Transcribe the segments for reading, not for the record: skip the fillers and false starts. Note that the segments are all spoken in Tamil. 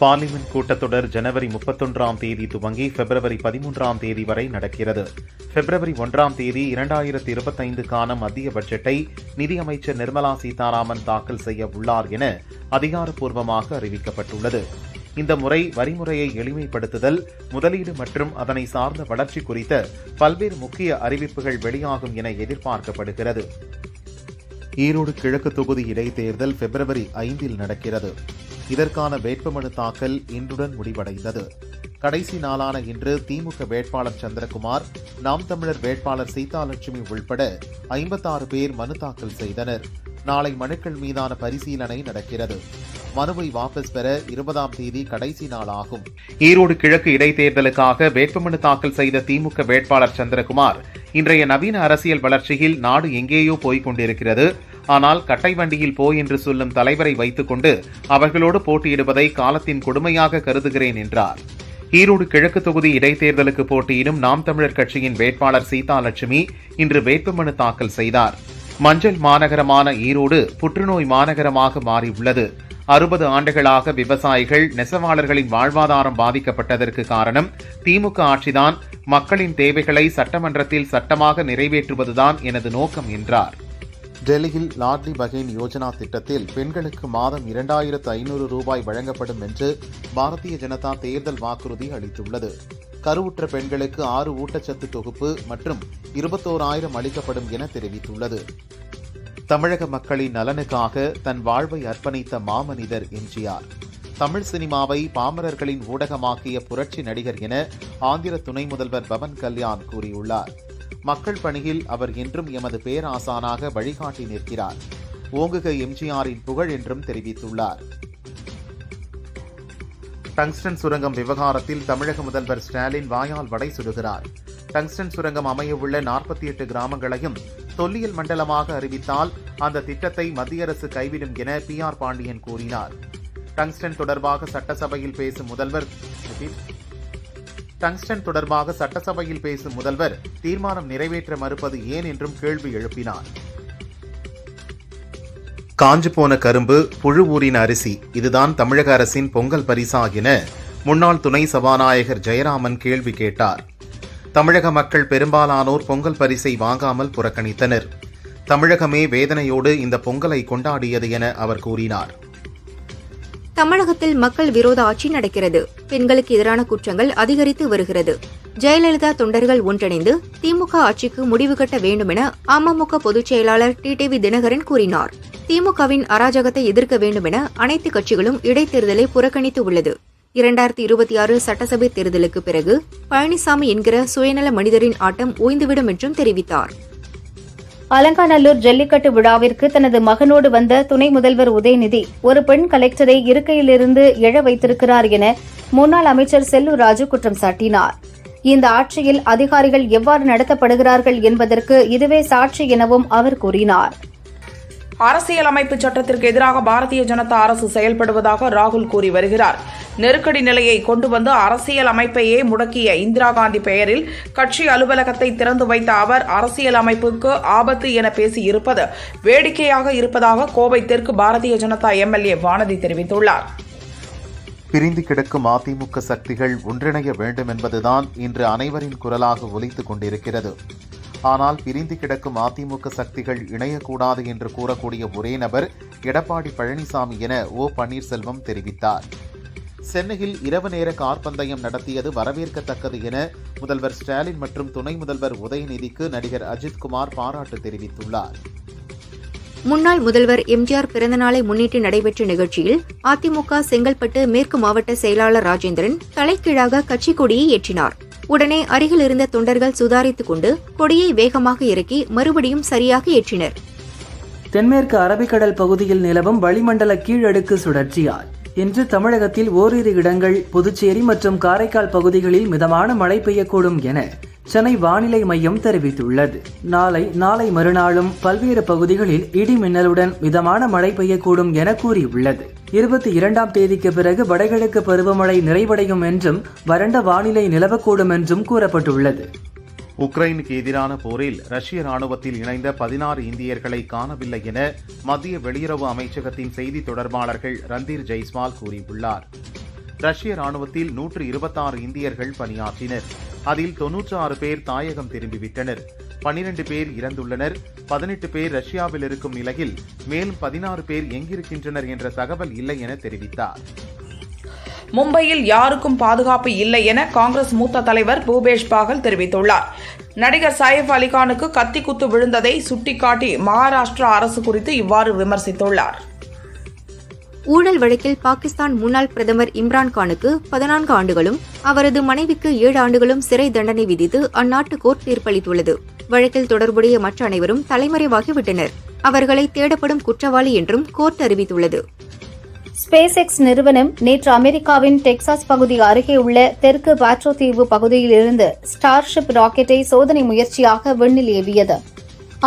பார்லிமென்ட் கூட்டத்தொடர் ஜனவரி 31ஆம் தேதி துவங்கி பிப்ரவரி 13ஆம் தேதி வரை நடக்கிறது. பிப்ரவரி 1ஆம் தேதி 2025க்கான மத்திய பட்ஜெட்டை நிதியமைச்சர் நிர்மலா சீதாராமன் தாக்கல் செய்ய உள்ளார் என அதிகாரப்பூர்வமாக அறிவிக்கப்பட்டுள்ளது. இந்த முறை வரிமுறையை எளிமைப்படுத்துதல், முதலீடு மற்றும் அதனை சார்ந்த வளர்ச்சி குறித்த பல்வேறு முக்கிய அறிவிப்புகள் வெளியாகும் என எதிர்பார்க்கப்படுகிறது. ஈரோடு கிழக்கு தொகுதி இடைத்தேர்தல் பிப்ரவரி 5இல் நடக்கிறது. இதற்கான வேட்புமனு தாக்கல் இன்றுடன் முடிவடைந்தது. கடைசி நாளான இன்று திமுக வேட்பாளர் சந்திரகுமார், நாம் தமிழர் வேட்பாளர் சீதாலட்சுமி உள்பட 56 பேர் மனு தாக்கல் செய்தனர். நாளை மனுக்கள் மீதான பரிசீலனை நடக்கிறது. மனுவை வாபஸ் பெற 20ஆம் தேதி கடைசி நாளாகும். ஈரோடு கிழக்கு இடைத்தேர்தலுக்காக வேட்புமனு தாக்கல் செய்த திமுக வேட்பாளர் சந்திரகுமார், இன்றைய நவீன அரசியல் வளர்ச்சியில் நாடு எங்கேயோ போய்க் கொண்டிருக்கிறது. ஆனால் கட்டை வண்டியில் போ என்று சொல்லும் தலைவரை வைத்துக் கொண்டு அவர்களோடு போட்டியிடுவதை காலத்தின் கொடுமையாக கருதுகிறேன் என்றார். ஈரோடு கிழக்கு தொகுதி இடைத்தேர்தலுக்கு போட்டியிடும் நாம் தமிழர் கட்சியின் வேட்பாளர் சீதாலட்சுமி இன்று வேட்புமனு தாக்கல் செய்தார். மஞ்சள் மாநகரமான ஈரோடு புற்றுநோய் மாநகரமாக மாறியுள்ளது. 60 ஆண்டுகளாக விவசாயிகள், நெசவாளர்களின் வாழ்வாதாரம் பாதிக்கப்பட்டதற்கு காரணம் திமுக ஆட்சிதான். மக்களின் தேவைகளை சட்டமன்றத்தில் சட்டமாக நிறைவேற்றுவதுதான் எனது நோக்கம் என்றார். டெல்லியில் லாட்லி பஹேன் யோஜனா திட்டத்தில் பெண்களுக்கு மாதம் 2500 ரூபாய் வழங்கப்படும் என்று பாரதிய ஜனதா தேர்தல் வாக்குறுதி அளித்துள்ளது. கருவுற்ற பெண்களுக்கு 6 ஊட்டச்சத்து தொகுப்பு மற்றும் 21,000 அளிக்கப்படும் என தெரிவித்துள்ளது. தமிழக மக்களின் நலனுக்காக தன் வாழ்வை அர்ப்பணித்த மாமனிதர் எம்ஜிஆர். தமிழ் சினிமாவை பாமரர்களின் ஊடகமாக்கிய புரட்சி நடிகர் என ஆந்திர துணை முதல்வர் பவன் கல்யாண் கூறியுள்ளார். மக்கள் பணியில் அவர் என்றும் எமது பேராசானாக வழிகாட்டி நிற்கிறார். ஓங்குக எம்ஜிஆரின் புகழ் என்றும் தெரிவித்துள்ளார். டங்ஸ்டன் சுரங்கம் விவகாரத்தில் தமிழக முதல்வர் ஸ்டாலின் வாயால் வடை சுடுகிறார். டங்ஸ்டன் சுரங்கம் அமையவுள்ள 48 கிராமங்களையும் தொல்லியல் மண்டலமாக அறிவித்தால் அந்த திட்டத்தை மத்திய அரசு கைவிடும் என PR பாண்டியன் கூறினார். டங்ஸ்டன் தொடர்பாக சட்டசபையில் பேசும் முதல்வர் தீர்மானம் நிறைவேற்ற மறுப்பது ஏன் என்றும் கேள்வி எழுப்பினார். காஞ்சு போன கரும்பு, புழு ஊறின அரிசி, இதுதான் தமிழக அரசின் பொங்கல் பரிசா என முன்னாள் துணை சபாநாயகர் ஜெயராமன் கேள்வி கேட்டார். தமிழக மக்கள் பெரும்பாலானோர் பொங்கல் பரிசை வாங்காமல் புறக்கணித்தனர். தமிழகமே வேதனையோடு இந்த பொங்கலை கொண்டாடியது என அவர் கூறினார். தமிழகத்தில் மக்கள் விரோத ஆட்சி நடக்கிறது. பெண்களுக்கு எதிரான குற்றங்கள் அதிகரித்து வருகிறது. ஜெயலலிதா தொண்டர்கள் ஒன்றிணைந்து திமுக ஆட்சிக்கு முடிவு கட்ட வேண்டும் என அமமுக பொதுச் செயலாளர் டிடிவி தினகரன் கூறினார். திமுகவின் அராஜகத்தை எதிர்க்க வேண்டும் என அனைத்து கட்சிகளும் இடைத்தேர்தலை புறக்கணித்து உள்ளது. 2026 சட்டசபை தேர்தலுக்கு பிறகு பழனிசாமி என்கிற சுயநல மனிதரின் ஆட்டம் ஓய்ந்துவிடும் என்றும் தெரிவித்தார். அலங்காநல்லூர் ஜல்லிக்கட்டு விழாவிற்கு தனது மகனோடு வந்த துணை முதல்வர் உதயநிதி ஒரு பெண் கலெக்டரை இருக்கையிலிருந்து எழ வைத்திருக்கிறார் என முன்னாள் அமைச்சர் செல்லூர் ராஜு குற்றம் சாட்டினார். இந்த ஆட்சியில் அதிகாரிகள் எவ்வாறு நடத்தப்படுகிறார்கள் என்பதற்கு இதுவே சாட்சி எனவும் அவர் கூறினார். அரசியலமைப்பு சட்டத்திற்கு எதிராக பாரதிய ஜனதா அரசு செயல்படுவதாக ராகுல் கூறி வருகிறார். நெருக்கடி நிலையை கொண்டு வந்து அரசியல் அமைப்பையே முடக்கிய இந்திரா காந்தி பெயரில் கட்சி அலுவலகத்தை திறந்து வைத்த அவர் அரசியல் அமைப்புக்கு ஆபத்து என பேசியிருப்பது வேடிக்கையாக இருப்பதாக கோவை தெற்கு பாரதிய ஜனதா MLA வானதி தெரிவித்துள்ளார். பிரிந்து கிடக்கும் அதிமுக சக்திகள் ஒன்றிணைய வேண்டும் என்பதுதான் இன்று அனைவரின் குரலாக ஒலித்துக் கொண்டிருக்கிறது. ஆனால் பிரிந்து கிடக்கும் அதிமுக சக்திகள் இணையக்கூடாது என்று கூறக்கூடிய ஒரே நபர் எடப்பாடி பழனிசாமி என O பன்னீர்செல்வம் தெரிவித்தார். சென்னையில் இரவு நேர கார் பந்தயம் நடத்தியது வரவேற்கத்தக்கது என முதல்வர் ஸ்டாலின் மற்றும் துணை முதல்வர் உதயநிதிக்கு நடிகர் அஜித்குமார் பாராட்டு தெரிவித்துள்ளார். முன்னாள் முதல்வர் எம்ஜிஆர் பிறந்தநாளை முன்னிட்டு நடைபெற்ற நிகழ்ச்சியில் அதிமுக செங்கல்பட்டு மேற்கு மாவட்ட செயலாளர் ராஜேந்திரன் தலைகீழாக கட்சி கொடியை ஏற்றினார். உடனே அருகில் இருந்த தொண்டர்கள் சுதாரித்துக் கொண்டு கொடியை வேகமாக இறக்கி மறுபடியும் சரியாக ஏற்றினர். தென்மேற்கு அரபிக்கடல் பகுதியில் நிலவும் வளிமண்டல கீழடுக்கு சுழற்சியால் இன்று தமிழகத்தில் ஓரிரு இடங்கள், புதுச்சேரி மற்றும் காரைக்கால் பகுதிகளில் மிதமான மழை பெய்யக்கூடும் என சென்னை வானிலை மையம் தெரிவித்துள்ளது. நாளை மறுநாளும் பல்வேறு பகுதிகளில் இடி மின்னலுடன் மிதமான மழை பெய்யக்கூடும் என கூறியுள்ளது. 22ஆம் தேதிக்கு பிறகு வடகிழக்கு பருவமழை நிறைவடையும் என்றும் வறண்ட வானிலை நிலவக்கூடும் என்றும் கூறப்பட்டுள்ளது. உக்ரைனுக்கு எதிரான போரில் ரஷ்ய ராணுவத்தில் இணைந்த 16 இந்தியர்களை காணவில்லை என மத்திய வெளியுறவு அமைச்சகத்தின் செய்தி தொடர்பாளர்கள் ரந்தீர் ஜெய்ஸ்வால் கூறியுள்ளார். ரஷ்ய ராணுவத்தில் 126 இந்தியர்கள் பணியாற்றினர். அதில் 96 பேர் தாயகம் திரும்பிவிட்டனர். 12 பேர் இறந்துள்ளனர். 18 பேர் ரஷ்யாவில் இருக்கும் நிலையில் மேலும் 16 பேர் எங்கிருக்கின்றனர் என்ற தகவல் இல்லை என தெரிவித்தார். மும்பையில் யாருக்கும் பாதுகாப்பு இல்லை என காங்கிரஸ் மூத்த தலைவர் பூபேஷ் பாகல் தெரிவித்துள்ளார். நடிகர் சைஃப் அலிகானுக்கு கத்தி குத்து விழுந்ததை சுட்டிக்காட்டி மகாராஷ்டிரா அரசு குறித்து இவ்வாறு விமர்சித்துள்ளார். ஊழல் வழக்கில் பாகிஸ்தான் முன்னாள் பிரதமர் இம்ரான்கானுக்கு 14 ஆண்டுகளும் அவரது மனைவிக்கு 7 ஆண்டுகளும் சிறை தண்டனை விதித்து அந்நாட்டு கோர்ட் தீர்ப்பளித்துள்ளது. வழக்கில் தொடர்புடைய மற்ற அனைவரும் தலைமறைவாகிவிட்டனர். அவர்களை தேடப்படும் குற்றவாளி என்றும் கோர்ட் அறிவித்துள்ளது. ஸ்பேஸ் எக்ஸ் நிறுவனம் நேற்று அமெரிக்காவின் டெக்சாஸ் பகுதி அருகே உள்ள தெற்கு பாட்ரோ தீவு பகுதியில் இருந்து ஸ்டார்ஷிப் ராக்கெட்டை சோதனை முயற்சியாக விண்ணில் ஏவியது.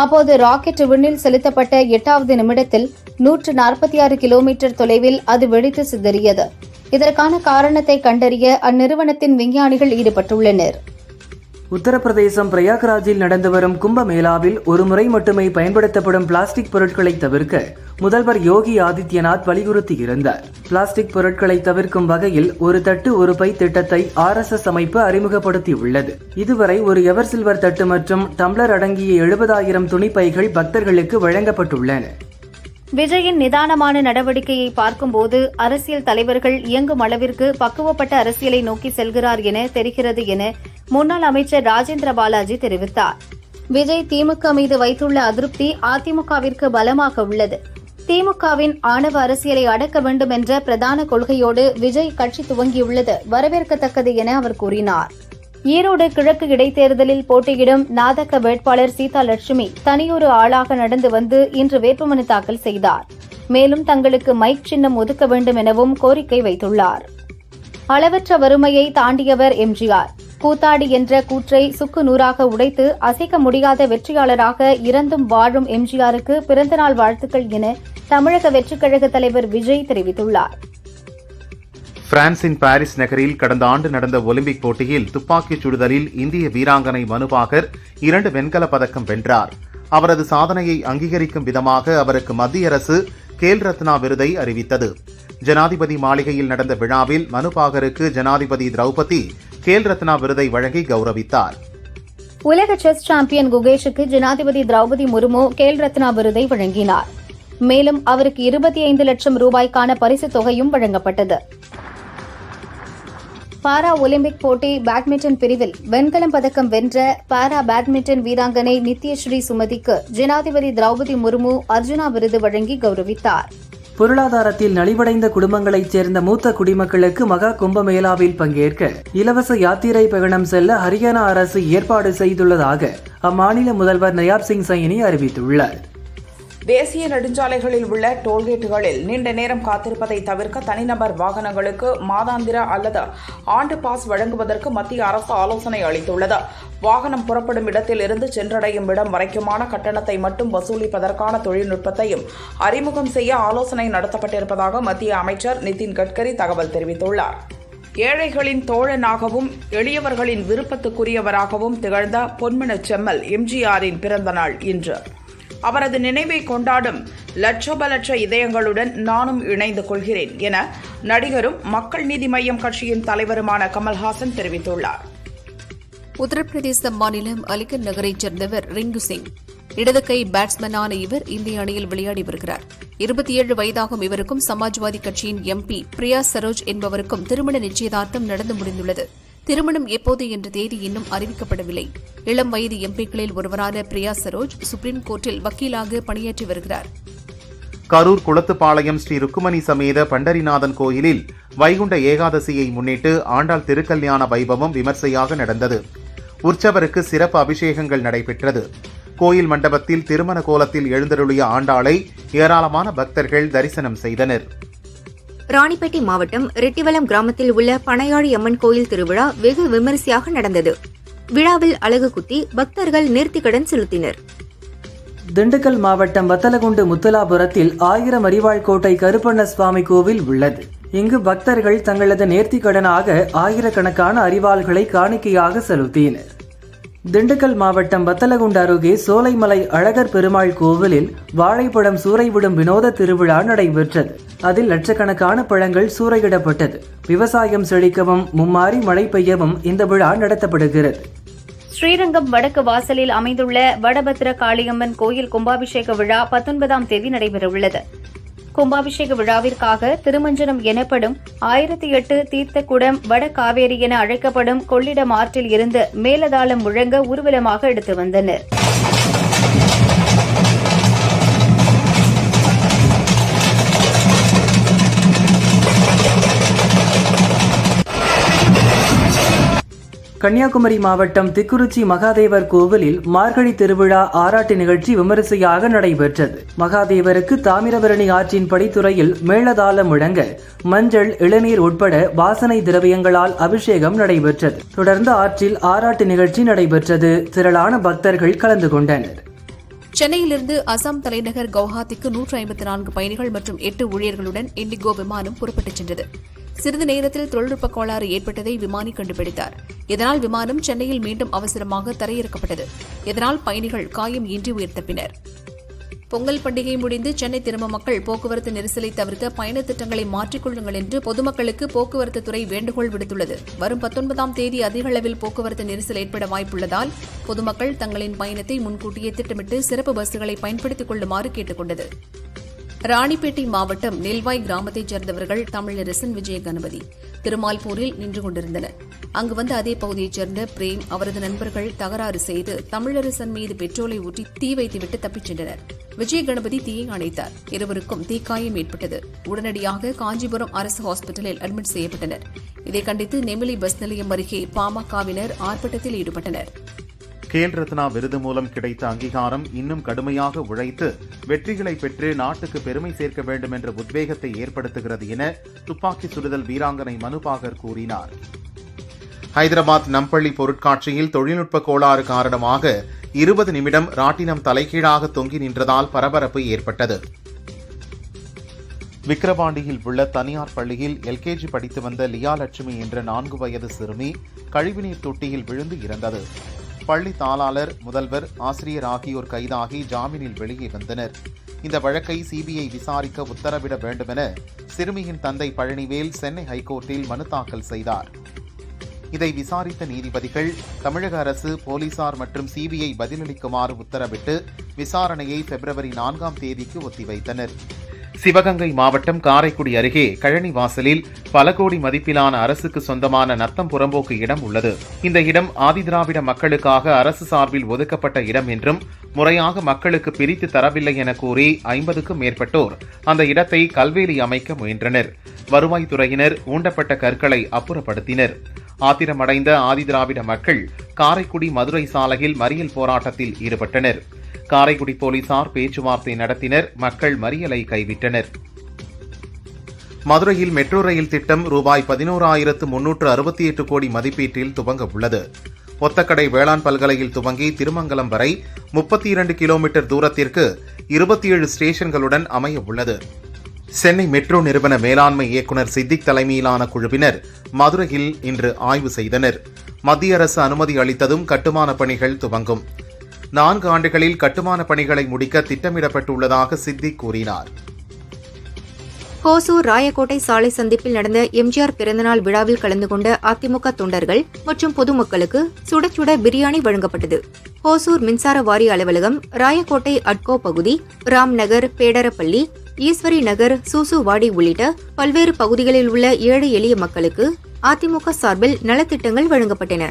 அப்போது ராக்கெட் விண்ணில் செலுத்தப்பட்ட 8வது நிமிடத்தில் 146 கிலோமீட்டர் தொலைவில் அது வெடித்து சிதறியது. இதற்கான காரணத்தை கண்டறிய அந்நிறுவனத்தின் விஞ்ஞானிகள் ஈடுபட்டுள்ளனர். உத்தரப்பிரதேசம் பிரயாக்ராஜில் நடந்து வரும் கும்பமேளாவில் ஒருமுறை மட்டுமே பயன்படுத்தப்படும் பிளாஸ்டிக் பொருட்களை தவிர்க்க முதல்வர் யோகி ஆதித்யநாத் வலியுறுத்தியிருந்தார். பிளாஸ்டிக் பொருட்களை தவிர்க்கும் வகையில் ஒரு தட்டு ஒரு பை திட்டத்தை RSS அமைப்பு அறிமுகப்படுத்தியுள்ளது. இதுவரை ஒரு எவர் சில்வர் தட்டு மற்றும் டம்ளர் அடங்கிய 70,000 துணிப்பைகள் பக்தர்களுக்கு வழங்கப்பட்டுள்ளன. விஜயின் நிதானமான நடவடிக்கையை பார்க்கும்போது அரசியல் தலைவர்கள் இயங்கும் அளவிற்கு பக்குவப்பட்ட அரசியலை நோக்கி செல்கிறார் என தெரிகிறது என முன்னாள் அமைச்சர் ராஜேந்திர பாலாஜி தெரிவித்தார். விஜய் திமுக மீது வைத்துள்ள அதிருப்தி அதிமுகவிற்கு பலமாக உள்ளது. திமுகவின் ஆணவ அரசியலை அடக்க வேண்டும் என்ற பிரதான கொள்கையோடு விஜய் கட்சி துவங்கியுள்ளது வரவேற்கத்தக்கது என அவர் கூறினார். ஈரோடு கிழக்கு இடைத்தேர்தலில் போட்டியிடும் நாதக வேட்பாளர் சீதா லட்சுமி தனியொரு ஆளாக நடந்து வந்து இன்று வேட்புமனு தாக்கல் செய்தார். மேலும் தங்களுக்கு மைக் சின்னம் ஒதுக்க வேண்டும் எனவும் கோரிக்கை வைத்துள்ளார். அளவற்ற வறுமையை தாண்டியவர் எம்ஜிஆர். கூத்தாடி என்ற கூற்றை சுக்கு நூறாக உடைத்து அசைக்க முடியாத வெற்றியாளராக இறந்தும் வாழும் எம்ஜிஆருக்கு பிறந்தநாள் வாழ்த்துக்கள் என தமிழக வெற்றிக் கழக தலைவர் விஜய் தெரிவித்துள்ளார். பிரான்சின் பாரிஸ் நகரில் கடந்த ஆண்டு நடந்த ஒலிம்பிக் போட்டியில் துப்பாக்கிச் சுடுதலில் இந்திய வீராங்கனை மனுபாகர் 2 வெண்கலப் பதக்கம் வென்றார். அவரது சாதனையை அங்கீகரிக்கும் விதமாக அவருக்கு மத்திய அரசு கேல் ரத்னா விருதை அறிவித்தது. ஜனாதிபதி மாளிகையில் நடந்த விழாவில் மனுபாகருக்கு ஜனாதிபதி திரௌபதி கேல் ரத்னா விருதை வழங்கி கௌரவித்தார். உலக செஸ் சாம்பியன் குகேஷுக்கு ஜனாதிபதி திரௌபதி முர்மு கேல் ரத்னா விருதை வழங்கினார். மேலும் அவருக்கு 25 லட்சம் ரூபாய்க்கான பரிசுத் தொகையும் வழங்கப்பட்டது. பாரா ஒலிம்பிக் போட்டி பேட்மிண்டன் பிரிவில் வெண்கலம் பதக்கம் வென்ற பாரா பேட்மிண்டன் வீராங்கனை நித்யஸ்ரீ சுமதிக்கு ஜனாதிபதி திரௌபதி முர்மு அர்ஜுனா விருது வழங்கி கௌரவித்தார். பொருளாதாரத்தில் நலிவடைந்த குடும்பங்களைச் சேர்ந்த மூத்த குடிமக்களுக்கு மகா கும்பமேளாவில் பங்கேற்க இலவச யாத்திரை பயணம் செல்ல ஹரியானா அரசு ஏற்பாடு செய்துள்ளதாக அம்மாநில முதல்வர் நயாப் சிங் சைனி அறிவித்துள்ளார். தேசிய நெடுஞ்சாலைகளில் உள்ள டோல்கேட்டுகளில் நீண்ட நேரம் காத்திருப்பதை தவிர்க்க தனிநபர் வாகனங்களுக்கு மாதாந்திர அல்லது ஆண்டு பாஸ் வழங்குவதற்கு மத்திய அரசு ஆலோசனை அளித்துள்ளது. வாகனம் புறப்படும் இடத்தில் இருந்து சென்றடையும் இடம் வரைக்குமான கட்டணத்தை மட்டும் வசூலிப்பதற்கான தொழில்நுட்பத்தையும் அறிமுகம் செய்ய ஆலோசனை நடத்தப்பட்டிருப்பதாக மத்திய அமைச்சர் நிதின் கட்கரி தகவல் தெரிவித்துள்ளார். ஏழைகளின் தோழனாகவும் எளியவர்களின் விருப்பத்துக்குரியவராகவும் திகழ்ந்த பொன்மனச் செம்மல் எம்ஜிஆரின் பிறந்த நாள் இன்று. அவரது நினைவை கொண்டாடும் லட்சோப லட்ச இதயங்களுடன் நானும் இணைந்து கொள்கிறேன் என நடிகரும் மக்கள் நீதி மய்யம் கட்சியின் தலைவருமான கமல்ஹாசன் தெரிவித்துள்ளார். உத்தரப்பிரதேச மாநிலம் அலிகர் நகரைச் சேர்ந்தவர் ரிங்கு சிங். இடது கை பேட்ஸ்மேனான இவர் இந்திய அணியில் விளையாடி வருகிறார். 27 வயதாகும் இவருக்கும் சமாஜ்வாதி கட்சியின் MP பிரியா சரோஜ் என்பவருக்கும் திருமண நிச்சயதார்த்தம் நடந்து முடிந்துள்ளது. திருமணம் எப்போது என்ற தேதி இன்னும் அறிவிக்கப்படவில்லை. இளம் வயது எம்பிக்களில் ஒருவரான பிரியா சரோஜ் சுப்ரீம் கோர்ட்டில் வக்கீலாக பணியாற்றி வருகிறார். கரூர் குளத்துப்பாளையம் ஸ்ரீ ருக்குமணி சமேத பண்டரிநாதன் கோயிலில் வைகுண்ட ஏகாதசியை முன்னிட்டு ஆண்டாள் திருக்கல்யாண வைபவம் விமர்சையாக நடந்தது. உற்சவருக்கு சிறப்பு அபிஷேகங்கள் நடைபெற்றது. கோயில் மண்டபத்தில் திருமண கோலத்தில் எழுந்தருளிய ஆண்டாளை ஏராளமான பக்தர்கள் தரிசனம் செய்தனர். ராணிப்பேட்டை மாவட்டம் ரெட்டிவலம் கிராமத்தில் உள்ள பனையாழி அம்மன் கோயில் திருவிழா வெகு விமரிசையாக நடந்தது. விழாவில் அலகு குத்தி பக்தர்கள் நேர்த்திக்கடன் செலுத்தினர். திண்டுக்கல் மாவட்டம் வத்தலகுண்டு முத்தலாபுரத்தில் 1000 அரிவாள் கோட்டை கருப்பண்ண சுவாமி கோவில் உள்ளது. இங்கு பக்தர்கள் தங்களது நேர்த்திக்கடனாக 1000கணக்கான அரிவாள்களை காணிக்கையாக செலுத்தினர். திண்டுக்கல் மாவட்டம் வத்தலகுண்டு அருகே சோலைமலை அழகர் பெருமாள் கோவிலில் வாழைப்பழம் சூறைவிடும் வினோத திருவிழா நடைபெற்றது. அதில் லட்சக்கணக்கான பழங்கள் சூறையிடப்பட்டது. விவசாயம் செழிக்கவும் மும்மாரி மழை பெய்யவும் இந்த விழா நடத்தப்படுகிறது. ஸ்ரீரங்கம் வடக்கு வாசலில் அமைந்துள்ள வடபத்திர காளியம்மன் கோயில் கும்பாபிஷேக விழா 19ஆம் தேதி நடைபெறவுள்ளது. கும்பாபிஷேக விழாவிற்காக திருமஞ்சனம் எனப்படும் 1008 தீர்த்த குடம் வட காவேரி என அழைக்கப்படும் கொள்ளிடம் ஆற்றில் இருந்து மேலதாளம் முழங்க ஊர்வலமாக எடுத்து வந்தனர். கன்னியாகுமரி மாவட்டம் திக்குறிச்சி மகாதேவர் கோவிலில் மார்கழி திருவிழா ஆராட்டு நிகழ்ச்சி விமரிசையாக நடைபெற்றது. மகாதேவருக்கு தாமிரபரணி ஆற்றின் படித்துறையில் மேளதாளம் முழங்க மஞ்சள், இளநீர் உட்பட வாசனை திரவியங்களால் அபிஷேகம் நடைபெற்றது. தொடர்ந்து ஆற்றில் ஆராட்டு நிகழ்ச்சி நடைபெற்றது. திரளான பக்தர்கள் கலந்து கொண்டனர். சென்னையிலிருந்து அசாம் தலைநகர் கவுஹாத்திக்கு 154 பயணிகள் மற்றும் 8 ஊழியர்களுடன் இண்டிகோ விமானம் புறப்பட்டுச் சென்றது. சிறிது நேரத்தில் தொழில்நுட்ப கோளாறு ஏற்பட்டதை விமானி கண்டுபிடித்தார். இதனால் விமானம் சென்னையில் மீண்டும் அவசரமாக தரையிறக்கப்பட்டது. இதனால் பயணிகள் காயம் இன்றி உயிர் தப்பினர். பொங்கல் பண்டிகை முடிந்து சென்னை திரும்ப மக்கள் போக்குவரத்து நெரிசலை தவிர்க்க பயண திட்டங்களை மாற்றிக்கொள்ளுங்கள் என்று பொதுமக்களுக்கு போக்குவரத்து துறை வேண்டுகோள் விடுத்துள்ளது. வரும் 19ஆம் தேதி அதிக அளவில் போக்குவரத்து நெரிசல் ஏற்பட வாய்ப்புள்ளதால் பொதுமக்கள் தங்களின் பயணத்தை முன்கூட்டியே திட்டமிட்டு சிறப்பு பஸ்களை பயன்படுத்திக் கொள்ளுமாறு கேட்டுக் கொண்டது. ராணிப்பேட்டை மாவட்டம் நெல்வாய் கிராமத்தைச் சேர்ந்தவர்கள் தமிழரசன், விஜய கணபதி திருமால்பூரில் நின்று கொண்டிருந்தனர். அங்கு வந்த அதே பகுதியைச் சேர்ந்த பிரேம், அவரது நண்பர்கள் தகராறு செய்து தமிழரசன் மீது பெட்ரோலை ஊற்றி தீ வைத்துவிட்டு தப்பிச் சென்றனர். விஜய கணபதி தீயை அணைத்தார். இருவருக்கும் தீக்காயம் ஏற்பட்டது. உடனடியாக காஞ்சிபுரம் அரசு ஹாஸ்பிட்டலில் அட்மிட் செய்யப்பட்டனர். இதை கண்டித்து நெமிலி பஸ் நிலையம் அருகே பாமகவினர் ஆர்ப்பாட்டத்தில் ஈடுபட்டனர். கேல் ரத்னா விருது மூலம் கிடைத்த அங்கீகாரம் இன்னும் கடுமையாக உழைத்து வெற்றிகளை பெற்று நாட்டுக்கு பெருமை சேர்க்க வேண்டும் என்ற உத்வேகத்தை ஏற்படுத்துகிறது என துப்பாக்கி சுடுதல் வீராங்கனை மனுபாகர் கூறினார். ஹைதராபாத் நம்பள்ளி பொருட்காட்சியில் தொழில்நுட்ப கோளாறு காரணமாக 20 நிமிடம் ராட்டினம் தலைகீழாக தொங்கி நின்றதால் பரபரப்பு ஏற்பட்டது. விக்கிரவாண்டியில் உள்ள தனியார் பள்ளியில் எல்கேஜி படித்து வந்த லியா லட்சுமி என்ற 4 வயது சிறுமி கழிவுநீர் தொட்டியில் விழுந்து இறந்தது. பள்ளி தாளாளர், முதல்வர், ஆசிரியர் ஆகியோர் கைதாகி ஜாமீனில் வெளியே வந்தனர். இந்த வழக்கை சிபிஐ விசாரிக்க உத்தரவிட வேண்டுமென சிறுமியின் தந்தை பழனிவேல் சென்னை ஹைகோர்ட்டில் மனு தாக்கல் செய்தார். இதை விசாரித்த நீதிபதிகள் தமிழக அரசு, போலீசார் மற்றும் சிபிஐ பதிலளிக்குமாறு உத்தரவிட்டு விசாரணையை பிப்ரவரி 4ஆம் தேதிக்கு ஒத்திவைத்தனர். சிவகங்கை மாவட்டம் காரைக்குடி அருகே கழனி வாசலில் பல கோடி மதிப்பிலான அரசுக்கு சொந்தமான நத்தம் புறம்போக்கு இடம் உள்ளது. இந்த இடம் ஆதிதிராவிட மக்களுக்காக அரசு சார்பில் ஒதுக்கப்பட்ட இடம் என்றும் முறையாக மக்களுக்கு பிரித்து தரவில்லை என கூறி 50க்கும் மேற்பட்டோர் அந்த இடத்தை கல்வேலி அமைக்க முயன்றனர். வருவாய்த்துறையினர் ஊண்டப்பட்ட கற்களை அப்புறப்படுத்தினர். ஆத்திரமடைந்த ஆதிதிராவிட மக்கள் காரைக்குடி மதுரை சாலையில் மறியல் போராட்டத்தில் ஈடுபட்டனர். காரைக்குடி போலீசார் பேச்சுவார்த்தை நடத்தினர். மக்கள் மறியலை கைவிட்டனர். மதுரையில் மெட்ரோ ரயில் திட்டம் ரூபாய் 11,368 கோடி மதிப்பீட்டில் துவங்க உள்ளது. ஒத்தக்கடை வேளாண் பல்கலையில் துவங்கி திருமங்கலம் வரை 32 கிலோமீட்டர் தூரத்திற்கு 27 ஸ்டேஷன்களுடன் அமைய உள்ளது. சென்னை மெட்ரோ நிறுவன மேலாண்மை இயக்குநர் சித்திக் தலைமையிலான குழுவினர் மதுரையில் இன்று ஆய்வு செய்தனர். மத்திய அரசு அனுமதி அளித்ததும் கட்டுமான பணிகள் துவங்கும். 4 ஆண்டுகளில் கட்டுமான பணிகளை முடிக்க திட்டமிடப்பட்டுள்ளதாக சித்திக் கூறினார். ஹோசூர் ராயக்கோட்டை சாலை சந்திப்பில் நடந்த எம்ஜிஆர் பிறந்தநாள் விழாவில் கலந்து கொண்ட அதிமுக தொண்டர்கள் மற்றும் பொதுமக்களுக்கு சுட சுட பிரியாணி வழங்கப்பட்டது. ஹோசூர் மின்சார வாரிய அலுவலகம், ராயக்கோட்டை அட்கோ பகுதி, ராம் நகர், பேடரப்பள்ளி, ஈஸ்வரி நகர், சூசுவாடி உள்ளிட்ட பல்வேறு பகுதிகளில் உள்ள ஏழை எளிய மக்களுக்கு அதிமுக சார்பில் நலத்திட்டங்கள் வழங்கப்பட்டன.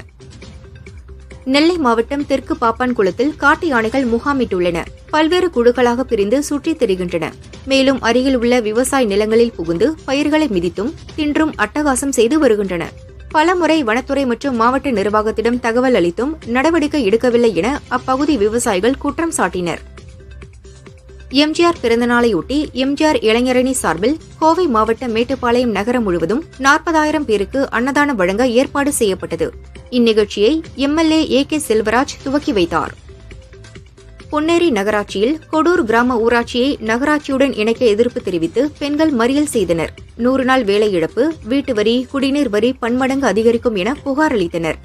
நெல்லை மாவட்டம் தெற்கு பாப்பான்குளத்தில் காட்டு யானைகள் முகாமிட்டுள்ளன. பல்வேறு குழுக்களாக பிரிந்து சுற்றித் திரிகின்றன. மேலும் அருகில் உள்ள விவசாய நிலங்களில் புகுந்து பயிர்களை மிதித்தும் தின்றும் அட்டகாசம் செய்து வருகின்றன. பலமுறை வனத்துறை மற்றும் மாவட்ட நிர்வாகத்திடம் தகவல் அளித்தும் நடவடிக்கை எடுக்கவில்லை என அப்பகுதி விவசாயிகள் குற்றம் சாட்டினர். எம்ஜிஆர் பிறந்தநாளையொட்டி எம்ஜிஆர் இளைஞரணி சார்பில் கோவை மாவட்டம் மேட்டுப்பாளையம் நகரம் முழுவதும் 40,000 பேருக்கு அன்னதானம் வழங்க ஏற்பாடு செய்யப்பட்டது. இந்நிகழ்ச்சியை எம்எல்ஏ ஏ.கே. செல்வராஜ் துவக்கி வைத்தார். பொன்னேரி நகராட்சியில் கொடூர் கிராம ஊராட்சியை நகராட்சியுடன் இணைக்க எதிர்ப்பு தெரிவித்து பெண்கள் மறியல் செய்தனர். 100 நாள் வேலை இழப்பு, வீட்டு வரி, குடிநீர் வரி பன்மடங்கு அதிகரிக்கும் என புகார் அளித்தனர்.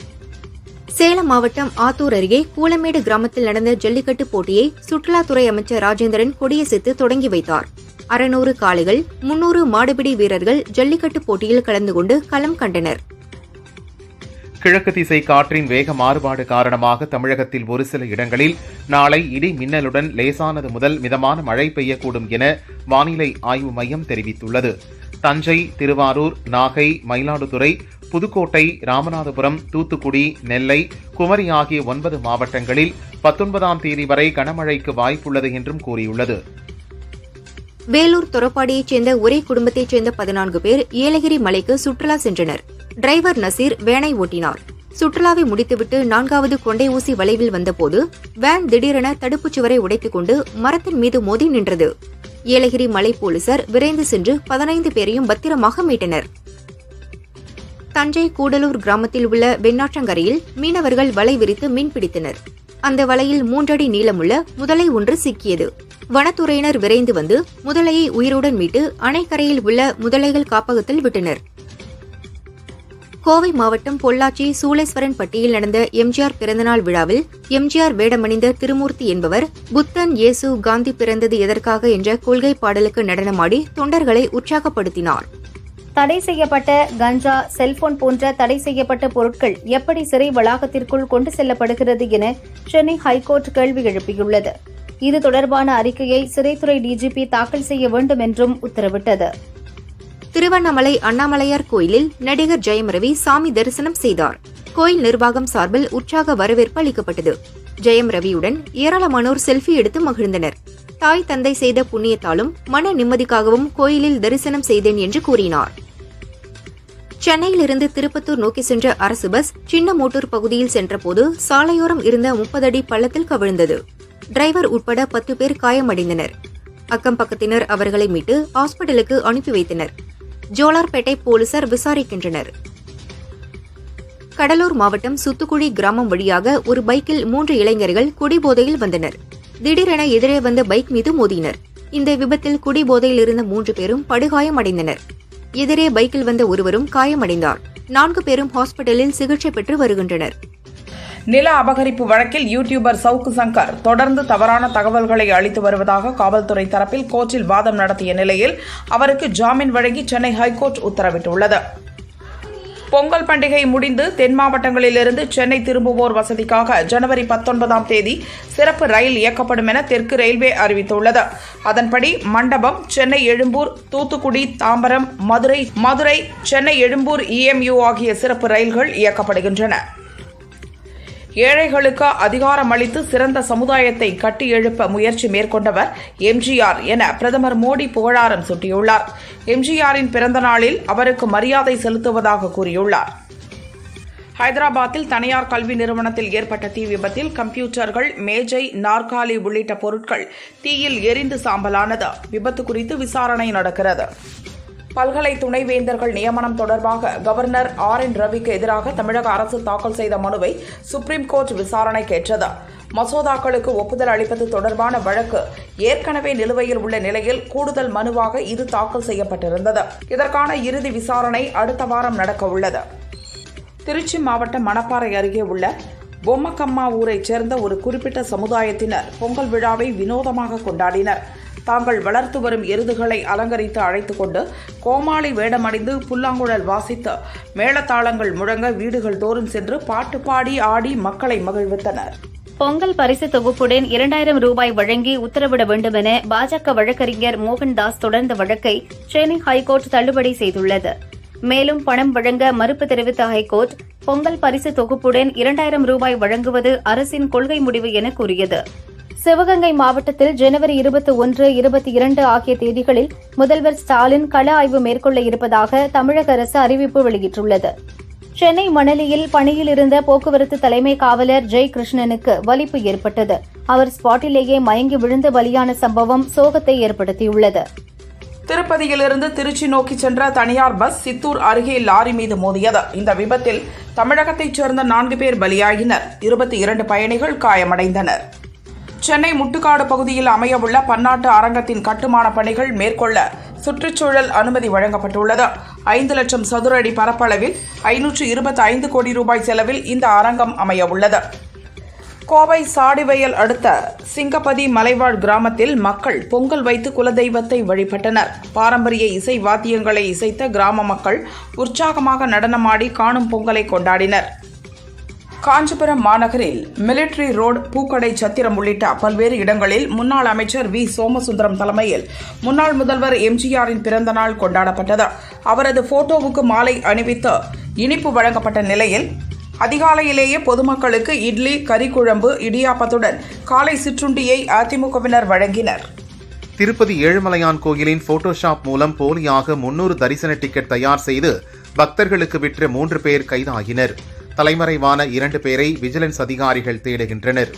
சேலம் மாவட்டம் ஆத்தூர் அருகே கூலமேடு கிராமத்தில் நடந்த ஜல்லிக்கட்டு போட்டியை சுற்றுலாத்துறை அமைச்சர் ராஜேந்திரன் கொடியசைத்து தொடங்கி வைத்தார். 600 காளைகள், 300 மாடுபிடி வீரர்கள் ஜல்லிக்கட்டு போட்டியில் கலந்து கொண்டு களம் கண்டனர். கிழக்கு திசை காற்றின் வேக மாறுபாடு காரணமாக தமிழகத்தில் ஒரு சில இடங்களில் நாளை இடி மின்னலுடன் லேசானது முதல் மிதமான மழை பெய்யக்கூடும் என வானிலை ஆய்வு மையம் தெரிவித்துள்ளது. தஞ்சை, திருவாரூர், நாகை, மயிலாடுதுறை, புதுக்கோட்டை, ராமநாதபுரம், தூத்துக்குடி, நெல்லை, குமரி ஆகிய 9 மாவட்டங்களில் 19ஆம் தேதி வரை கனமழைக்கு வாய்ப்புள்ளது என்றும் கூறியுள்ளது. வேலூர் தொரப்பாடியைச் சேர்ந்த ஒரே குடும்பத்தைச் சேர்ந்த 14 பேர் ஏலகிரி மலைக்கு சுற்றுலா சென்றனர். டிரைவர் நசீர் வேனை ஓட்டினார். சுற்றுலாவை முடித்துவிட்டு 4வது கொண்டை ஊசி வளைவில் வந்தபோது வேன் திடீரென தடுப்புச் சுவரை உடைத்துக் கொண்டு மரத்தின் மீது மோதி நின்றது. ஏலகிரி மலை போலீசார் விரைந்து சென்று 15 பேரையும் பத்திரமாக மீட்டனர். தஞ்சை கூடலூர் கிராமத்தில் உள்ள வெண்ணாற்றங்கரையில் மீனவர்கள் வலை விரித்து மீன்பிடித்தனர். அந்த வலையில் 3 அடி நீளமுள்ள முதலை ஒன்று சிக்கியது. வனத்துறையினர் விரைந்து வந்து முதலையை உயிருடன் மீட்டு அணைக்கரையில் உள்ள முதலைகள் காப்பகத்தில் விட்டனர். கோவை மாவட்டம் பொள்ளாச்சி சூளேஸ்வரன்பட்டியில் நடந்த எம்ஜிஆர் பிறந்தநாள் விழாவில் எம்ஜிஆர் வேடமணிந்த திருமூர்த்தி என்பவர் புத்தன், இயேசு, காந்தி பிறந்தது எதற்காக என்ற கொள்கை பாடலுக்கு நடனமாடி தொண்டர்களை உற்சாகப்படுத்தினார். தடை செய்யப்பட்ட கஞ்சா, செல்போன் போன்ற தடை செய்யப்பட்ட பொருட்கள் எப்படி சிறை வளாகத்திற்குள் கொண்டு செல்லப்படுகிறது என சென்னை ஹைகோர்ட் கேள்வி எழுப்பியுள்ளது. இது தொடர்பான அறிக்கையை சிறைத்துறை டிஜிபி தாக்கல் செய்ய வேண்டும் என்றும் உத்தரவிட்டது. திருவண்ணாமலை அண்ணாமலையார் கோயிலில் நடிகர் ஜெயம் ரவி சாமி தரிசனம் செய்தார். கோயில் நிர்வாகம் சார்பில் உற்சாக வரவேற்பு அளிக்கப்பட்டது. ஜெயம் ரவியுடன் ஏராளமானோர் செல்ஃபி எடுத்து மகிழ்ந்தனர். தாய் தந்தை செய்த புண்ணியத்தாலும் மன நிம்மதிக்காகவும் கோயிலில் தரிசனம் செய்தேன் என்று கூறினார். சென்னையிலிருந்து திருப்பத்தூர் நோக்கி சென்ற அரசு பஸ் சின்னமோட்டூர் பகுதியில் சென்றபோது சாலையோரம் இருந்த 30 அடி பள்ளத்தில் கவிழ்ந்தது. டிரைவர் உட்பட 10 பேர் காயமடைந்தனர். அக்கம் பக்கத்தினர் அவர்களை மீட்டு ஹாஸ்பிட்டலுக்கு அனுப்பி வைத்தனர். ஜோலார்பேட்டை போலீசார் விசாரிக்கின்றனர். கடலூர் மாவட்டம் சுத்துக்குழி கிராமம் வழியாக ஒரு பைக்கில் 3 இளைஞர்கள் குடிபோதையில் வந்தனர். திடீரென எதிரே வந்த பைக் மீது மோதினர். இந்த விபத்தில் குடிபோதையில் இருந்த 3 பேரும் படுகாயமடைந்தனர். எதிரே பைக்கில் வந்த ஒருவரும் காயமடைந்தார். 4 பேரும் ஹாஸ்பிட்டலில் சிகிச்சை பெற்று வருகின்றனர். நில அபகரிப்பு வழக்கில் யூடியூபர் சவுக்கு சங்கர் தொடர்ந்து தவறான தகவல்களை அளித்து வருவதாக காவல்துறை தரப்பில் கோர்ட்டில் வாதம் நடத்திய நிலையில் அவருக்கு ஜாமீன் வழங்கி சென்னை ஹைகோர்ட் உத்தரவிட்டுள்ளது. பொங்கல் பண்டிகை முடிந்து தென் மாவட்டங்களிலிருந்து சென்னை திரும்புவோர் வசதிக்காக ஜனவரி 19ஆம் தேதி சிறப்பு ரயில் இயக்கப்படும் என தெற்கு ரயில்வே அறிவித்துள்ளது. அதன்படி மண்டபம், சென்னை எழும்பூர், தூத்துக்குடி, தாம்பரம், மதுரை, சென்னை எழும்பூர் EMU ஆகிய சிறப்பு ரயில்கள் இயக்கப்படுகின்றன. ஏழைகளுக்கு அதிகாரமளித்து சிறந்த சமுதாயத்தை கட்டி எழுப்ப முயற்சி மேற்கொண்டவர் எம்ஜிஆர் என பிரதமர் மோடி புகழாரம் சூட்டியுள்ளார். எம்ஜிஆரின் பிறந்த நாளில் அவருக்கு மரியாதை செலுத்துவதாக கூறியுள்ளார். ஹைதராபாத்தில் தனியார் கல்வி நிறுவனத்தில் ஏற்பட்ட தீ விபத்தில் கம்ப்யூட்டர்கள், மேஜை, நாற்காலி உள்ளிட்ட பொருட்கள் தீயில் எரிந்து சாம்பலானது. விபத்து குறித்து விசாரணை நடக்கிறது. பல்கலை துணைவேந்தர்கள் நியமனம் தொடர்பாக கவர்னர் RN ரவிக்கு எதிராக தமிழக அரசு தாக்கல் செய்த மனுவை சுப்ரீம் கோர்ட் விசாரணைக்கு ஏற்றது. மசோதாக்களுக்கு ஒப்புதல் அளிப்பது தொடர்பான வழக்கு ஏற்கனவே நிலுவையில் உள்ள நிலையில் கூடுதல் மனுவாக இது தாக்கல் செய்யப்பட்டிருந்தது. இதற்கான இறுதி விசாரணை அடுத்த வாரம் நடக்க உள்ளது. திருச்சி மாவட்டம் மணப்பாறை அருகே உள்ள பொம்மக்கம்மா ஊரைச் சேர்ந்த ஒரு குறிப்பிட்ட சமுதாயத்தினர் பொங்கல் விழாவை வினோதமாக கொண்டாடினர். தாங்கள் வளர்த்து வரும் எருதுகளை அலங்கரித்து அழைத்துக் கொண்டு கோமாளி வேடமணிந்து புல்லாங்குழல் வாசித்து மேளதாளங்கள் முழங்க வீடுகள் தோறும் சென்று பாட்டு பாடி ஆடி மக்களை மகிழ்வித்தனர். பொங்கல் பரிசு தொகுப்புடன் 2000 ரூபாய் வழங்கி உத்தரவிட வேண்டும் என பாஜக வழக்கறிஞர் மோகன்தாஸ் தொடர்ந்த வழக்கை சென்னை ஹைகோர்ட் தள்ளுபடி செய்துள்ளது. மேலும் பணம் வழங்க மறுப்பு தெரிவித்த ஹைகோர்ட் பொங்கல் பரிசு தொகுப்புடன் 2000 ரூபாய் வழங்குவது அரசின் கொள்கை முடிவு என கூறியது. சிவகங்கை மாவட்டத்தில் ஜனவரி 21, 22 ஆகிய தேதிகளில் முதல்வர் ஸ்டாலின் கள ஆய்வு மேற்கொள்ள இருப்பதாக தமிழக அரசு அறிவிப்பு வெளியிட்டுள்ளது. சென்னை மணலியில் பணியில் இருந்த போக்குவரத்து தலைமை காவலர் ஜெயகிருஷ்ணனுக்கு வலிப்பு ஏற்பட்டது. அவர் ஸ்பாட்டிலேயே மயங்கி விழுந்து பலியான சம்பவம் சோகத்தை ஏற்படுத்தியுள்ளது. திருப்பதியிலிருந்து திருச்சி நோக்கி சென்ற தனியார் பஸ் சித்தூர் அருகே லாரி மீது மோதியது. இந்த விபத்தில் தமிழகத்தைச் சேர்ந்த 4 பேர் பலியாகினர். 22 பயணிகள் காயமடைந்தனர். சென்னை முட்டுக்காடு பகுதியில் அமையவுள்ள பன்னாட்டு அரங்கத்தின் கட்டுமான பணிகள் மேற்கொள்ள சுற்றுச்சூழல் அனுமதி வழங்கப்பட்டுள்ளது. 5 லட்சம் சதுர அடி பரப்பளவில் 525 கோடி ரூபாய் செலவில் இந்த அரங்கம் அமையவுள்ளது. கோவை சாடிவயல் அடுத்த சிங்கப்பதி மலைவாழ் கிராமத்தில் மக்கள் பொங்கல் வைத்து குலதெய்வத்தை வழிபட்டனர். பாரம்பரிய இசை வாத்தியங்களை இசைத்த கிராம மக்கள் உற்சாகமாக நடனமாடி காணும் பொங்கலை கொண்டாடினர். காஞ்சிபுரம் மாநகரில் மிலிட்டரி ரோடு, பூக்கடை சத்திரம் உள்ளிட்ட பல்வேறு இடங்களில் முன்னாள் அமைச்சர் வி. சோமசுந்தரம் தலைமையில் முன்னாள் முதல்வர் எம்ஜிஆரின் பிறந்த நாள் கொண்டாடப்பட்டது. அவரது போட்டோவுக்கு மாலை அணிவித்து இனிப்பு வழங்கப்பட்ட நிலையில் அதிகாலையிலேயே பொதுமக்களுக்கு இட்லி, கறிக்குழம்பு, இடியாப்பத்துடன் காலை சிற்றுண்டியை அதிமுகவினர் வழங்கினர். திருப்பதி ஏழுமலையான் கோயிலின் போட்டோஷாப் மூலம் போலியாக 300 தரிசன டிக்கெட் தயார் செய்து பக்தர்களுக்கு விற்ற 3 பேர் கைதாகினர். தலைமறைவான 2 பேரை விஜிலன்ஸ் அதிகாரிகள் தேடுகின்றனர்.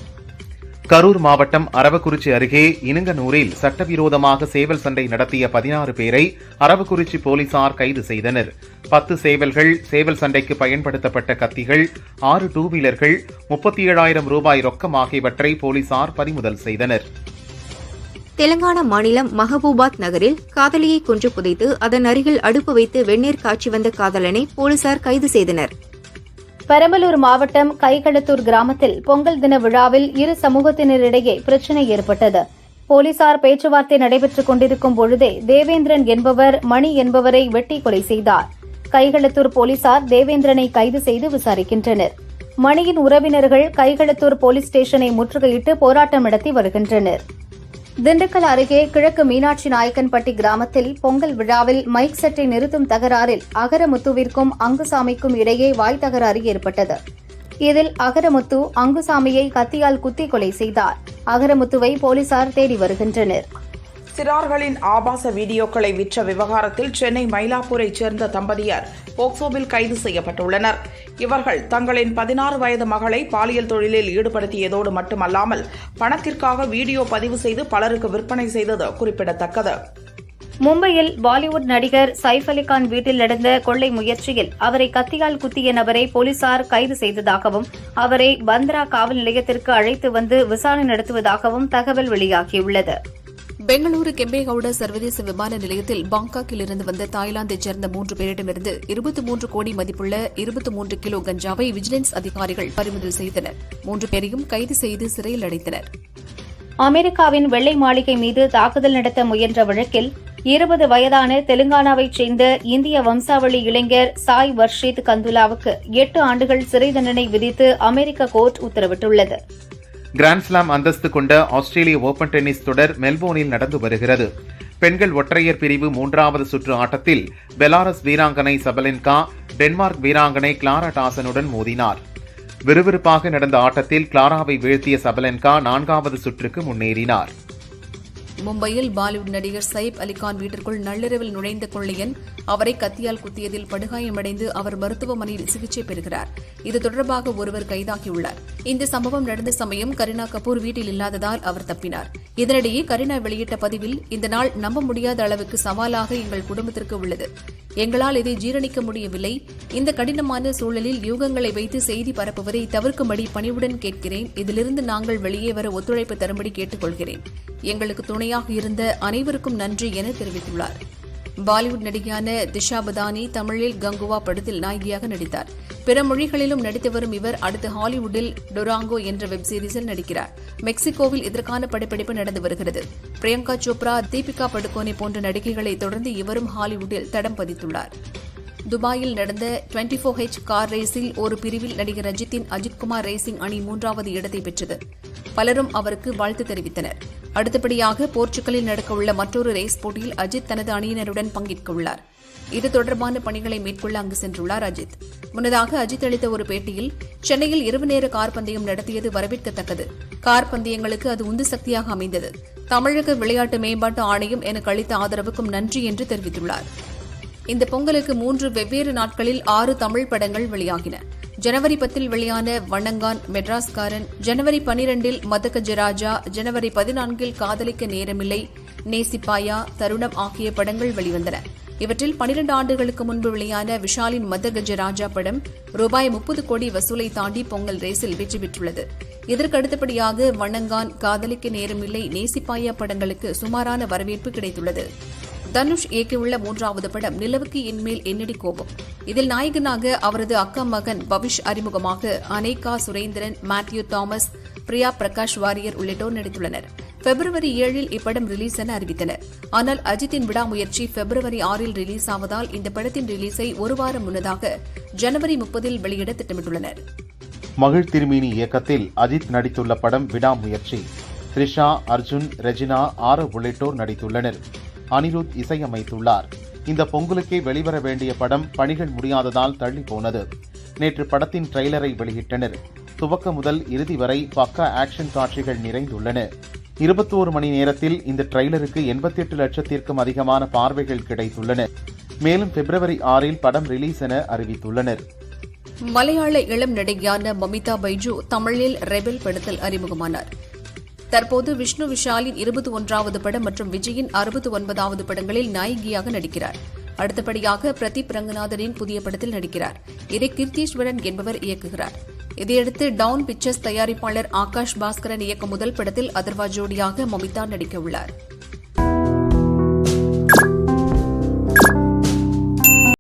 கரூர் மாவட்டம் அரவக்குறிச்சி அருகே இனுங்கனூரில் சட்டவிரோதமாக சேவல் சண்டை நடத்திய 16 பேரை அரவக்குறிச்சி போலீசார் கைது செய்தனர். 10 சேவல்கள், சேவல் சண்டைக்கு பயன்படுத்தப்பட்ட கத்திகள், 6 டூ வீலர்கள், 37,000 ரூபாய் ரொக்கம் ஆகியவற்றை போலீசார் பறிமுதல் செய்தனர். தெலங்கானா மாநிலம் மஹபூபாத் நகரில் காதலியை கொன்று புதைத்து அதன் அருகில் அடுப்பு வைத்து வெந்நீர் காய்ச்சி வந்த காதலனை போலீசார் கைது செய்தனர். பெரம்பலூர் மாவட்டம் கைகளத்தூர் கிராமத்தில் பொங்கல் தின விழாவில் இரு சமூகத்தினரிடையே பிரச்சினை ஏற்பட்டது. போலீசார் பேச்சுவார்த்தை நடைபெற்றுக் கொண்டிருக்கும் பொழுதே தேவேந்திரன் என்பவர் மணி என்பவரை வெட்டி கொலை செய்தார். கைகளத்தூர் போலீசார் தேவேந்திரனை கைது செய்து விசாரிக்கின்றனர். மணியின் உறவினர்கள் கைகளத்தூர் போலீஸ் ஸ்டேஷனை முற்றுகையிட்டு போராட்டம் நடத்தி வருகின்றனர். திண்டுக்கல் அருகே கிழக்கு மீனாட்சி நாயக்கன்பட்டி கிராமத்தில் பொங்கல் விழாவில் மைக் செட்டை நிறுத்தும் தகராறில் அகரமுத்துவிற்கும் அங்குசாமிக்கும் இடையே வாய் தகராறு ஏற்பட்டது. இதில் அகரமுத்து அங்குசாமியை கத்தியால் குத்தி கொலை செய்தார். அகரமுத்துவை போலீசார் தேடி வருகின்றனர். சிறார்களின் ஆபாச வீடியோக்களை விற்ற விவகாரத்தில் சென்னை மயிலாப்பூரைச் சேர்ந்த தம்பதியர் போக்சோவில் கைது செய்யப்பட்டுள்ளனர். இவர்கள் தங்களின் 16 வயது மகளை பாலியல் தொழிலில் ஈடுபடுத்தியதோடு மட்டுமல்லாமல் பணத்திற்காக வீடியோ பதிவு செய்து பலருக்கு விற்பனை செய்தது குறிப்பிடத்தக்கது. மும்பையில் பாலிவுட் நடிகர் சைஃப் அலிகான் வீட்டில் நடந்த கொள்ளை முயற்சியில் அவரை கத்தியால் குத்திய நபரை போலீசார் கைது செய்ததாகவும் அவரை பந்த்ரா காவல் நிலையத்திற்கு அழைத்து வந்து விசாரணை நடத்துவதாகவும் தகவல் வெளியாகியுள்ளது. பெங்களூரு கெம்பேகவுட சர்வதேச விமான நிலையத்தில் பாங்காக்கில் இருந்து வந்த தாய்லாந்தைச் சேர்ந்த 3 பேரிடமிருந்து 23 கோடி மதிப்புள்ள 23 கிலோ கஞ்சாவை விஜிலன்ஸ் அதிகாரிகள் பறிமுதல் செய்தனர். 3 பேரையும் கைது செய்து சிறையில் அடைத்தனர். அமெரிக்காவின் வெள்ளை மாளிகை மீது தாக்குதல் நடத்த முயன்ற வழக்கில் 20 வயதான தெலுங்கானாவைச் சேர்ந்த இந்திய வம்சாவளி இளைஞர் சாய் வர்ஷித் கந்துலாவுக்கு 8 ஆண்டுகள் சிறை தண்டனை விதித்து அமெரிக்க கோர்ட் உத்தரவிட்டுள்ளது. கிராண்ட்ஸ்லாம் அந்தஸ்து கொண்ட ஆஸ்திரேலிய ஓபன் டென்னிஸ் தொடர் மெல்போர்னில் நடந்து வருகிறது. பெண்கள் ஒற்றையர் பிரிவு 3வது சுற்று ஆட்டத்தில் பெலாரஸ் வீராங்கனை சபலென்கா டென்மார்க் வீராங்கனை கிளாரா டாசனுடன் மோதினார். விறுவிறுப்பாக நடந்த ஆட்டத்தில் கிளாராவை வீழ்த்திய சபலென்கா 4வது சுற்றுக்கு முன்னேறினார். மும்பையில் பாலிவுட் நடிகர் சைஃப் அலிகான் வீட்டிற்குள் நள்ளிரவில் நுழைந்த கொள்ளையன் அவரை கத்தியால் குத்தியதில் படுகாயமடைந்து அவர் மருத்துவமனையில் சிகிச்சை பெறுகிறார். இது தொடர்பாக ஒருவர் கைதாகியுள்ளார். இந்த சம்பவம் நடந்த சமயம் கரீனா கபூர் வீட்டில் இல்லாததால் அவர் தப்பினார். இதனிடையே கரீனா வெளியிட்ட பதிவில், இந்த நாள் நம்ப முடியாத அளவுக்கு சவாலாக எங்கள் குடும்பத்திற்கு உள்ளது. எங்களால் இதை ஜீரணிக்க முடியவில்லை. இந்த கடினமான சூழலில் யூகங்களை வைத்து செய்தி பரப்புவதை தவிர்க்கும்படி பணிவுடன் கேட்கிறேன். இதிலிருந்து நாங்கள் வெளியே வர ஒத்துழைப்பு தரும்படி கேட்டுக்கொள்கிறேன். எங்களுக்கு துணையாக இருந்த அனைவருக்கும் நன்றி என தெரிவித்துள்ளார். பாலிவுட் நடிகையான திஷா பதானி தமிழில் கங்குவா படத்தில் நாயகியாக நடித்தார். பிற மொழிகளிலும் நடித்து வரும் இவர் அடுத்து ஹாலிவுட்டில் டொராங்கோ என்ற வெப் சீரிஸில் நடிக்கிறார். மெக்சிகோவில் இதற்கான படப்பிடிப்பு நடந்து வருகிறது. பிரியங்கா சோப்ரா, தீபிகா படுகோனே போன்ற நடிகைகளை தொடர்ந்து இவரும் ஹாலிவுட்டில் தடம் பதித்துள்ளார். துபாயில் நடந்த 24H கார் ரேஸில் ஒரு பிரிவில் நடிகர் ரஞ்சித்தின் அஜித்குமார் ரேசிங் அணி 3வது இடத்தை பெற்றது. பலரும் அவருக்கு வாழ்த்து தெரிவித்தனர். அடுத்தபடியாக போர்ச்சுகலில் நடக்கவுள்ள மற்றொரு ரேஸ் போட்டியில் அஜித் தனது அணியினருடன் பங்கேற்கவுள்ளார். இது தொடர்பான பணிகளை மேற்கொள்ள அங்கு சென்றுள்ளார் அஜித். முன்னதாக அஜித் அளித்த ஒரு பேட்டியில், சென்னையில் இரவு நேர கார் பந்தயம் நடத்தியது வரவேற்கத்தக்கது. கார் பந்தயங்களுக்கு அது உந்து சக்தியாக அமைந்தது. தமிழக விளையாட்டு மேம்பாட்டு ஆணையம் எனக்கு அளித்த ஆதரவுக்கும் நன்றி என்று தெரிவித்துள்ளார். இந்த பொங்கலுக்கு 3 வெவ்வேறு நாட்களில் 6 தமிழ் படங்கள் வெளியாகின. ஜனவரி 10 வெளியான வண்ணங்கான், மெட்ராஸ்காரன், ஜனவரி 12 மதகஜராஜா, ஜனவரி 14 காதலிக்க நேரமில்லை, நேசிப்பாயா, தருணம் ஆகிய படங்கள் வெளிவந்தன. இவற்றில் 12 ஆண்டுகளுக்கு முன்பு வெளியான விஷாலின் மதகஜராஜா படம் ரூபாய் 30 கோடி வசூலை தாண்டி பொங்கல் ரேஸில் வெற்றி பெற்றுள்ளது. இதற்கு அடுத்தபடியாக வண்ணங்கான், காதலிக்க நேரமில்லை, நேசிப்பாயா படங்களுக்கு சுமாரான வரவேற்பு கிடைத்துள்ளது. தனுஷ் இயக்கியுள்ள 3வது படம் நிலவுக்கு என்மேல் என்னடி கோபம். இதில் நாயகனாக அவரது அக்கா மகன் பவிஷ் அறிமுகமாக அனேகா சுரேந்திரன், மேத்யூ தாமஸ், பிரியா பிரகாஷ் வாரியர் உள்ளிட்டோர் நடித்துள்ளனர். பிப்ரவரி 7 இப்படம் ரிலீஸ் என அறிவித்தனர். ஆனால் அஜித்தின் விடாமுயற்சி பிப்ரவரி 6 ரிலீஸ் ஆவதால் இந்த படத்தின் ரிலீஸை ஒரு வாரம் முன்னதாக ஜனவரி 30 வெளியிட திட்டமிட்டுள்ளனர். மகிழ் திருமேனி இயக்கத்தில் அஜித் நடித்துள்ள படம் விடாமுயற்சி. த்ரிஷா, அர்ஜுன், ரெஜினா, ஆரவ் உள்ளிட்டோர் நடித்துள்ளனர். அனிருத் இசையமைத்துள்ளார். இந்த பொங்கலுக்கே வெளிவர வேண்டிய படம் பணிகள் முடியாததால் தள்ளி போனது. நேற்று படத்தின் ட்ரெய்லரை வெளியிட்டனர். துவக்க முதல் இறுதி வரை பக்கா ஆக்ஷன் காட்சிகள் நிறைந்துள்ளன. 21 மணி நேரத்தில் இந்த ட்ரெய்லருக்கு 88 லட்சத்திற்கும் அதிகமான பார்வைகள் கிடைத்துள்ளன. மேலும் பிப்ரவரி 6 படம் ரிலீஸ் என அறிவித்துள்ளனர். மலையாள இளம் நடிகையான மமிதா பைஜு தமிழில் ரெபெல் படத்தில் அறிமுகமானார். தற்போது விஷ்ணு விஷாலின் 21வது படம் மற்றும் விஜயின் 69வது படங்களில் நாயகியாக நடிக்கிறார். அடுத்தபடியாக பிரதீப் ரங்கநாதனின் புதிய படத்தில் நடிக்கிறார். இதை கீர்த்தீஸ்வரன் என்பவர் இயக்குகிறார். இதையடுத்து டவுன் பிக்சர்ஸ் தயாரிப்பாளர் ஆகாஷ் பாஸ்கரன் இயக்கும் முதல் படத்தில் அதர்வா ஜோடியாக மமிதா நடிக்கவுள்ளார்.